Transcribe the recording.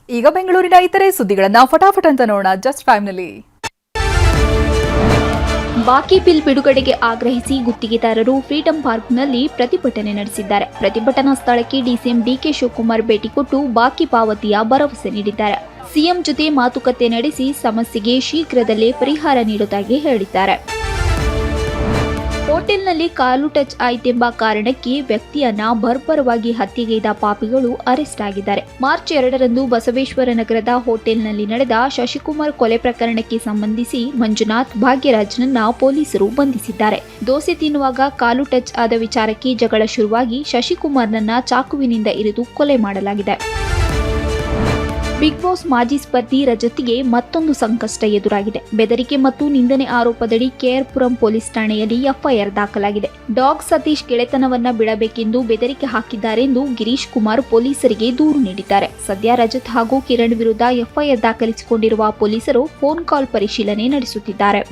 ಈಗ ಬೆಂಗಳೂರಿನ ಇತರೆ ಸುದ್ದಿಗಳನ್ನ ಫಟಾಫಟ್ ಅಂತ ನೋಡೋಣ ಜಸ್ಟ್ 5ನಲ್ಲಿ. ಬಾಕಿ ಬಿಲ್ ಬಿಡುಗಡೆಗೆ ಆಗ್ರಹಿಸಿ ಗುತ್ತಿಗೆದಾರರು ಫ್ರೀಡಂ ಪಾರ್ಕ್ನಲ್ಲಿ ಪ್ರತಿಭಟನೆ ನಡೆಸಿದ್ದಾರೆ. ಪ್ರತಿಭಟನಾ ಸ್ಥಳಕ್ಕೆ ಡಿಸಿಎಂ ಡಿಕೆ ಶಿವಕುಮಾರ್ ಭೇಟಿ ಕೊಟ್ಟು ಬಾಕಿ ಪಾವತಿಯ ಭರವಸೆ ನೀಡಿದ್ದಾರೆ. ಸಿಎಂ ಜೊತೆ ಮಾತುಕತೆ ನಡೆಸಿ ಸಮಸ್ಯೆಗೆ ಶೀಘ್ರದಲ್ಲೇ ಪರಿಹಾರ ನೀಡುವುದಾಗಿ ಹೇಳಿದ್ದಾರೆ. ಹೋಟೆಲ್ನಲ್ಲಿ ಕಾಲು ಟಚ್ ಆಯಿತೆಂಬ ಕಾರಣಕ್ಕೆ ವ್ಯಕ್ತಿಯನ್ನ ಬರ್ಬರವಾಗಿ ಹತ್ಯೆಗೈದ ಪಾಪಿಗಳು ಅರೆಸ್ಟ್ ಆಗಿದ್ದಾರೆ. ಮಾರ್ಚ್ 2ರಂದು ಬಸವೇಶ್ವರ ನಗರದ ಹೋಟೆಲ್ನಲ್ಲಿ ನಡೆದ ಶಶಿಕುಮಾರ್ ಕೊಲೆ ಪ್ರಕರಣಕ್ಕೆ ಸಂಬಂಧಿಸಿ ಮಂಜುನಾಥ್ ಭಾಗ್ಯರಾಜ್ನನ್ನ ಪೊಲೀಸರು ಬಂಧಿಸಿದ್ದಾರೆ. ದೋಸೆ ತಿನ್ನುವಾಗ ಕಾಲು ಟಚ್ ಆದ ವಿಚಾರಕ್ಕೆ ಜಗಳ ಶುರುವಾಗಿ ಶಶಿಕುಮಾರ್ನನ್ನ ಚಾಕುವಿನಿಂದ ಇರಿದು ಕೊಲೆ ಮಾಡಲಾಗಿದೆ. ಬಿಗ್ ಬಾಸ್ ಮಾಜಿ ಸ್ಪರ್ಧಿ ರಜತ್ಗೆ ಮತ್ತೊಂದು ಸಂಕಷ್ಟ ಎದುರಾಗಿದೆ. ಬೆದರಿಕೆ ಮತ್ತು ನಿಂದನೆ ಆರೋಪದಡಿ ಕೆಆರ್ಪುರಂ ಪೊಲೀಸ್ ಠಾಣೆಯಲ್ಲಿ ಎಫ್ಐಆರ್ ದಾಖಲಾಗಿದೆ. ಡಾಗ್ ಸತೀಶ್ ಗೆಳೆತನವನ್ನ ಬಿಡಬೇಕೆಂದು ಬೆದರಿಕೆ ಹಾಕಿದ್ದಾರೆಂದು ಗಿರೀಶ್ ಕುಮಾರ್ ಪೊಲೀಸರಿಗೆ ದೂರು ನೀಡಿದ್ದಾರೆ. ಸದ್ಯ ರಜತ್ ಹಾಗೂ ಕಿರಣ್ ವಿರುದ್ಧ ಎಫ್ಐಆರ್ ದಾಖಲಿಸಿಕೊಂಡಿರುವ ಪೊಲೀಸರು ಫೋನ್ ಕಾಲ್ ಪರಿಶೀಲನೆ ನಡೆಸುತ್ತಿದ್ದಾರೆ.